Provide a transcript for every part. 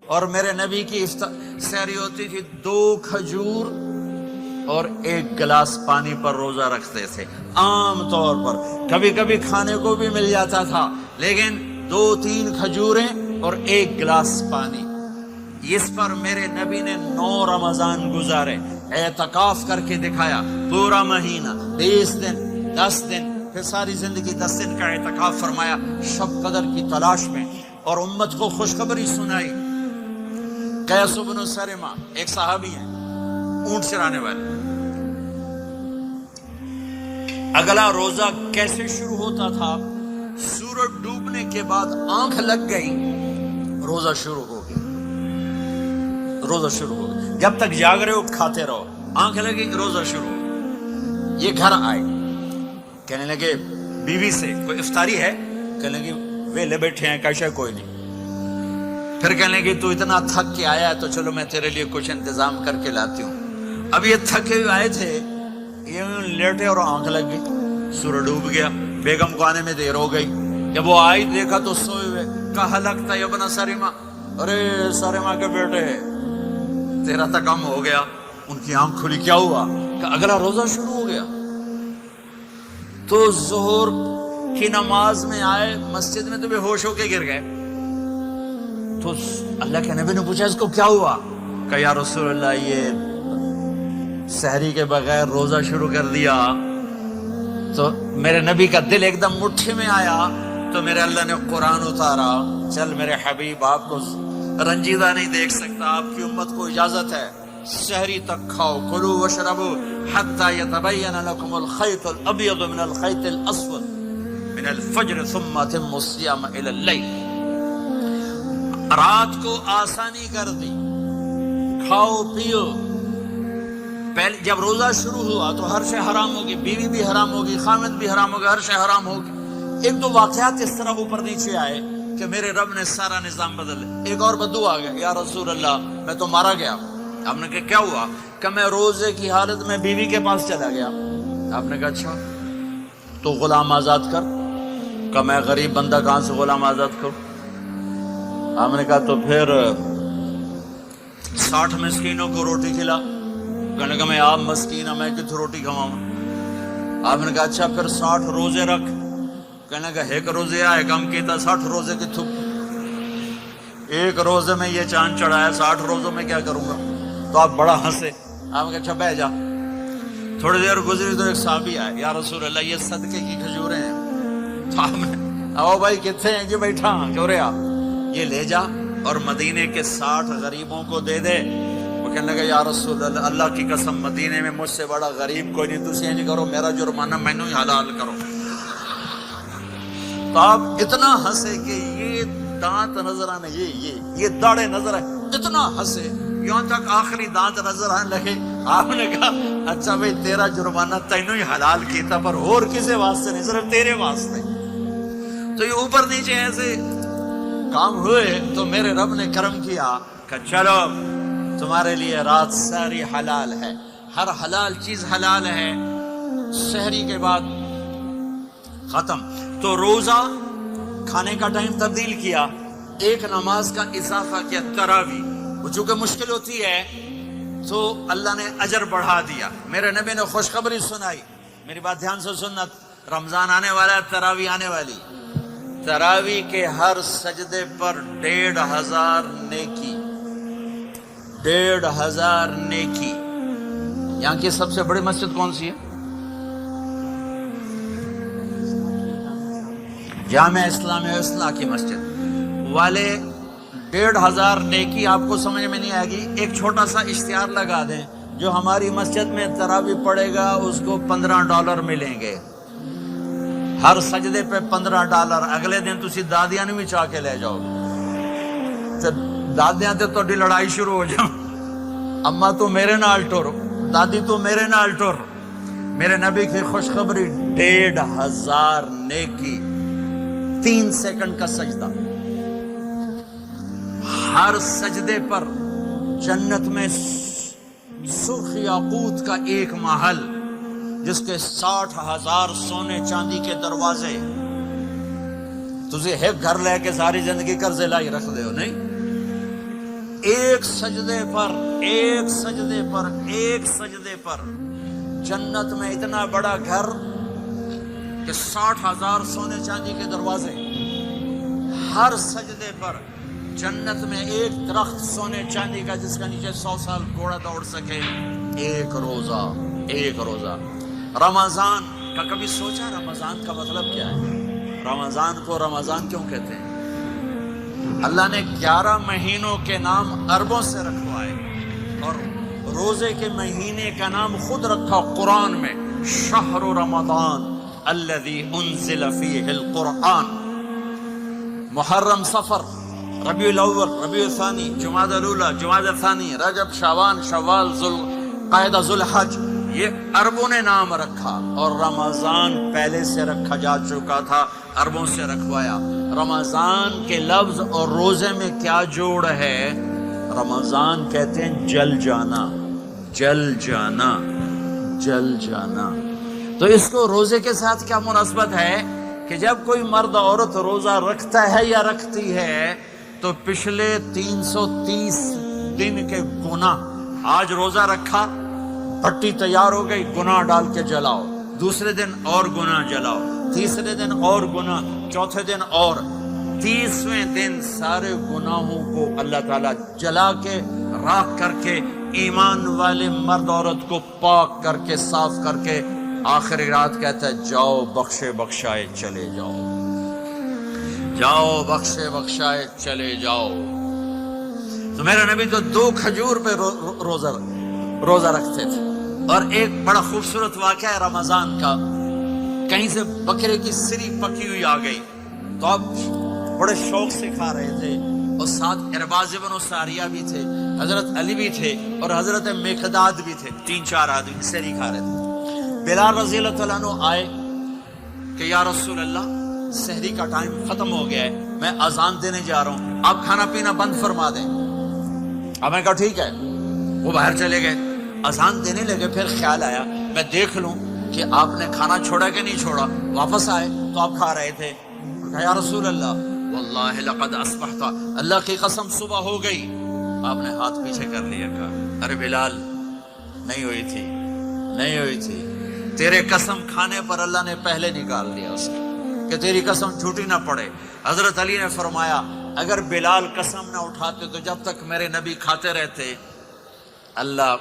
اور میرے نبی کی سحری ہوتی تھی 2 کھجور اور 1 گلاس پانی پر روزہ رکھتے تھے عام طور پر. کبھی کبھی کھانے کو بھی مل جاتا تھا لیکن 2-3 کھجوریں اور 1 گلاس پانی. اس پر میرے نبی نے 9 رمضان گزارے، اعتکاف کر کے دکھایا. پورا مہینہ 20 دن 10 دن، پھر ساری زندگی 10 دن کا اعتکاف فرمایا شب قدر کی تلاش میں، اور امت کو خوشخبری سنائی. قیس بن سرمہ ایک صحابی ہیں، اونٹ چرانے والے. اگلا روزہ کیسے شروع ہوتا تھا؟ سورج ڈوبنے کے بعد آنکھ لگ گئی، روزہ شروع ہو گیا. روزہ شروع ہو گیا، جب تک جاگ رہے ہو کھاتے رہو. آنکھ لگی روزہ شروع ہو. یہ گھر آئے، کہنے لگے بیوی سے کوئی افطاری ہے؟ کہنے لگے ویلے بیٹھے ہیں کیسا کوئی نہیں. پھر کہنے لگے تو اتنا تھک کے آیا ہے تو چلو میں تیرے لیے کچھ انتظام کر کے لاتی ہوں. اب یہ تھکے ہوئے آئے تھے، یہ لیٹے اور آنکھ لگ گئی، سورج ڈوب گیا. بیگم کو آنے میں دیر ہو گئی. جب وہ آئی دیکھا تو سوئے ہوئے. کہا لگتا ہے ابن سرمہ، ارے سرمہ کے بیٹے تیرا تو کم ہو گیا. ان کی آنکھ کھلی، کیا ہوا؟ کہ اگلا روزہ شروع ہو گیا. تو ظہر کی نماز میں آئے مسجد میں تو بے ہوش ہو کے گر گئے. تو اللہ کے نبی نے پوچھا اس کو کیا ہوا؟ کہ یا رسول اللہ یہ سحری کے بغیر روزہ شروع کر دیا. تو میرے نبی کا دل ایک دم مٹھی میں آیا. تو میرے اللہ نے قرآن اتارا، چل میرے حبیب آپ کو رنجیدہ نہیں دیکھ سکتا، آپ کی امت کو اجازت ہے سحری تک کھاؤ. کلوا واشربوا حتی یتبین لکم الخیط الابیض من الخیط الاسود من الفجر ثم اتموا الصیام الی اللیل. رات کو آسانی کر دی، کھاؤ پیو. پہلے جب روزہ شروع ہوا تو ہر شے حرام ہوگی، بیوی بھی حرام ہوگی، خامد بھی حرام ہوگی، ہر شے حرام ہوگی. ایک دو واقعات اس طرح اوپر نیچے آئے کہ میرے رب نے سارا نظام بدل. ایک اور بدو آ گیا، یا رسول اللہ میں تو مارا گیا. آپ نے کہا کیا ہوا؟ کہ میں روزے کی حالت میں بیوی کے پاس چلا گیا. آپ نے کہا اچھا تو غلام آزاد کر. کہ میں غریب بندہ کہاں سے غلام آزاد کروں؟ آپ نے کہا تو پھر 60 مسکینوں کو روٹی کھلا. کہنے لگا میں آپ مسکین ہوں، میں کتوں روٹی کھواؤں؟ آپ نے کہا اچھا پھر 60 روزے رکھ. کہنے لگا ایک روزے آئے کم کیتا 60 روزے کی تھوک. ایک روزے میں یہ چاند چڑھایا، 60 روزوں میں کیا کروں گا؟ تو آپ بڑا ہنسے. آپ نے کہا اچھا بیٹھ جا. تھوڑی دیر گزری تو ایک صحابی آئے، یا رسول اللہ یہ صدقے کی کھجوریں ہیں. تو آپ نے او بھائی کتنے ہیں؟ جی بیٹھا کیوں رہے آپ، یہ لے جا اور مدینے کے 60 غریبوں کو دے دے. وہ کہنے لگا یا رسول اللہ اللہ کی قسم مدینے میں مجھ سے بڑا غریب کوئی نہیں، تسی نہیں کرو، میرا جرمانہ مینوں ہی حلال کرو. تو آپ اتنا ہنسے کہ یہ دانت نظر آنے، یہ داڑے نظر آئے. اتنا ہنسے یہاں تک آخری دانت نظر آنے لگے. آپ نے کہا اچھا بھائی تیرا جرمانہ تینوں ہی حلال کیتا پر اور کسی واسطے نہیں، صرف تیرے واسطے. تو یہ اوپر نیچے ایسے کام ہوئے تو میرے رب نے کرم کیا کہ چلو تمہارے لیے رات ساری حلال ہے، ہر حلال چیز حلال ہے. سحری کے بعد ختم. تو روزہ کھانے کا ٹائم تبدیل کیا، ایک نماز کا اضافہ کیا، تراویح. وہ چونکہ مشکل ہوتی ہے تو اللہ نے اجر بڑھا دیا. میرے نبی نے خوشخبری سنائی. میری بات دھیان سے سننا، رمضان آنے والا ہے، تراویح آنے والی. تراویح کے ہر سجدے پر 1500 نیکی، 1500 نیکی. یہاں کی سب سے بڑی مسجد کون سی ہے؟ جامع اسلامیہ اصلاح کی مسجد والے. 1500 نیکی آپ کو سمجھ میں نہیں آئے گی. ایک چھوٹا سا اشتہار لگا دیں، جو ہماری مسجد میں تراویح پڑے گا اس کو $15 ملیں گے. ہر سجدے پہ $15. اگلے دن تسی دادیاں نے بھی چاہ کے لے جاؤ. دادیاں تے تو لڑائی شروع ہو جاؤ، اما تو میرے نال ٹر، دادی تو میرے نال ٹر. میرے نبی کی خوشخبری 1500 نیکی، 3 سیکنڈ کا سجدہ. ہر سجدے پر جنت میں سرخ یاقوت کا ایک محل جس کے 60,000 سونے چاندی کے دروازے. تجھے ایک گھر لے کے ساری زندگی قرضے لائی رکھ دے ہو نہیں. ایک سجدے پر جنت میں اتنا بڑا گھر کہ 60,000 سونے چاندی کے دروازے، ہر سجدے پر جنت میں ایک درخت سونے چاندی کا جس کا نیچے 100 سال گھوڑا دوڑ سکے، ایک روزہ۔ رمضان کا کبھی سوچا رمضان کا مطلب کیا ہے؟ رمضان کو رمضان کیوں کہتے ہیں؟ اللہ نے 11 مہینوں کے نام عربوں سے رکھوائے اور روزے کے مہینے کا نام خود رکھا قرآن میں، شہر رمضان الذی انزل فیہ القرآن۔ محرم، صفر، ربیع الاول، ربیع الثانی، جمادی الاولی، جمادی الثانی، رجب، شعبان، شوال، ذوالقعدہ، ذوالحج، یہ عربوں نے نام رکھا اور رمضان پہلے سے رکھا جا چکا تھا، عربوں سے رکھوایا۔ رمضان کے لفظ اور روزے میں کیا جوڑ ہے؟ رمضان کہتے ہیں جل جانا۔ تو اس کو روزے کے ساتھ کیا مناسبت ہے کہ جب کوئی مرد عورت روزہ رکھتا ہے یا رکھتی ہے تو پچھلے 330 دن کے گناہ، آج روزہ رکھا، پٹی تیار ہو گئی، گناہ ڈال کے جلاؤ، دوسرے دن اور گناہ جلاؤ، تیسرے دن اور گناہ، چوتھے دن اور، 30ویں دن سارے گناہوں کو اللہ تعالیٰ جلا کے، راکھ کر کے، ایمان والے مرد عورت کو پاک کر کے، صاف کر کے، آخری رات کہتا ہے جاؤ بخشے بخشائے چلے جاؤ، چلے جاؤ۔ تو میرا نبی تو 2 کھجور پہ روزہ رکھتے تھے۔ اور ایک بڑا خوبصورت واقعہ ہے رمضان کا، کہیں سے بکرے کی سری پکی ہوئی آ گئی تو آپ بڑے شوق سے کھا رہے تھے، اور ساتھ ارباز بن ساریہ بھی تھے، حضرت علی بھی تھے اور حضرت مقداد بھی تھے، 3-4 آدمی سری کھا رہے تھے۔ بلال رضی اللہ تعالیٰ عنہ آئے کہ یا رسول اللہ سحری کا ٹائم ختم ہو گیا ہے، میں اذان دینے جا رہا ہوں، آپ کھانا پینا بند فرما دیں۔ اب میں کہا ٹھیک ہے، وہ باہر چلے گئے، اذان دینے لگے، پھر خیال آیا میں دیکھ لوں کہ آپ نے کھانا چھوڑا کہ نہیں چھوڑا، واپس آئے تو آپ کھا رہے تھے۔ کہا یا رسول اللہ واللہ لقد اصبحت، اللہ کی قسم صبح ہو گئی۔ آپ نے ہاتھ پیچھے کر لیا، کہا ارے بلال نہیں ہوئی تھی، تیرے قسم کھانے پر اللہ نے پہلے نکال دیا اس کو کہ تیری قسم جھوٹی نہ پڑے۔ حضرت علی نے فرمایا اگر بلال قسم نہ اٹھاتے تو جب تک میرے نبی کھاتے رہتے اللہ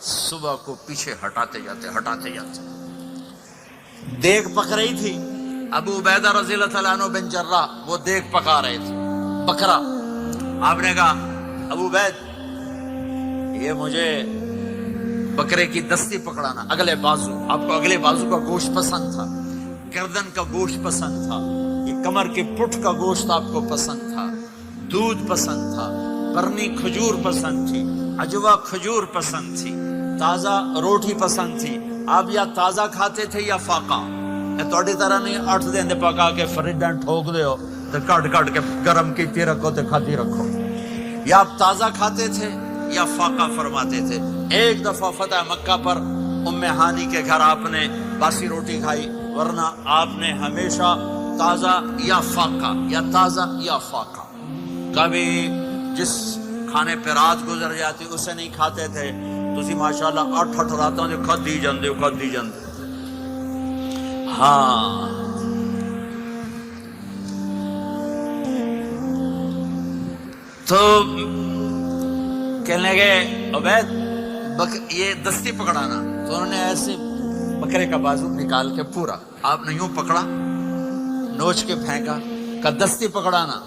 صبح کو پیچھے ہٹاتے جاتے۔ دیگ پک رہی تھی، ابو عبیدہ رضی اللہ تعالیٰ عنہ بن جراح وہ دیگ پکا رہے تھے، بکرا۔ آپ نے کہا ابو عبید یہ مجھے بکرے کی دستی پکڑانا، اگلے بازو، آپ کو اگلے بازو کا گوشت پسند تھا، گردن کا گوشت پسند تھا، یہ کمر کے پٹ کا گوشت آپ کو پسند تھا، دودھ پسند تھا، برنی کھجور پسند تھی، عجوا کھجور پسند تھی، تازہ روٹی پسند تھی۔ آپ یا تازہ کھاتے تھے یا فاقہ، توڑی طرح نہیں 8 دن پکا کے فریڈاں ٹھوک دے ہو تو کٹ کے گرم کی رکھو تو کھاتی رکھو، یا آپ تازہ کھاتے تھے یا فاقہ فرماتے تھے۔ ایک دفعہ فتح مکہ پر ام ہانی کے گھر آپ نے باسی روٹی کھائی، ورنہ آپ نے ہمیشہ تازہ یا فاقہ، یا تازہ یا فاقہ، کبھی جس کھانے پہ رات گزر جاتی اسے نہیں کھاتے تھے۔ تسی ماشاءاللہ 8 راتوں جو کھدی جاندے ہاں۔ تو کہنے لگے عبید یہ دستی پکڑانا، تو انہوں نے ایسے بکرے کا بازو نکال کے پورا آپ نے یوں پکڑا، نوچ کے پھینکا، کہ دستی پکڑانا،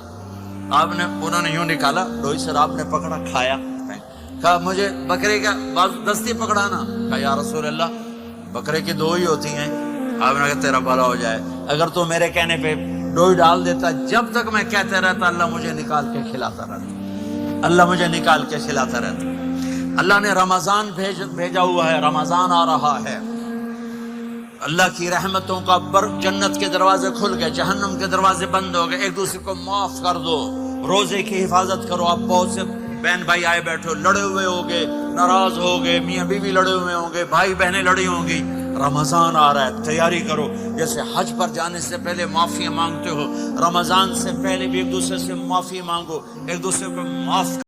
انہوں نے یوں نکالا ڈوئی سے، آپ نے پکڑا، کھایا، کہا مجھے بکرے کا بازو دستی پکڑانا۔ کہا یا رسول اللہ بکرے کی 2 ہی ہوتی ہیں۔ آپ نے کہا تیرا بھلا ہو جائے، اگر تو میرے کہنے پہ ڈوئی ڈال دیتا، جب تک میں کہتے رہتا اللہ مجھے نکال کے کھلاتا رہتا۔ اللہ نے رمضان بھیجا ہوا ہے، رمضان آ رہا ہے، اللہ کی رحمتوں کا جنت کے دروازے کھل گئے، جہنم کے دروازے بند ہو گئے، ایک دوسرے کو معاف کر دو، روزے کی حفاظت کرو۔ آپ بہت سے بہن بھائی آئے بیٹھے ہو، لڑے ہوئے ہوگے، ناراض ہوگے، میاں بیوی لڑے ہوئے ہوں گے، بھائی بہنیں لڑی ہوں گی، رمضان آ رہا ہے، تیاری کرو۔ جیسے حج پر جانے سے پہلے معافی مانگتے ہو، رمضان سے پہلے بھی ایک دوسرے سے معافی مانگو، ایک دوسرے کو معاف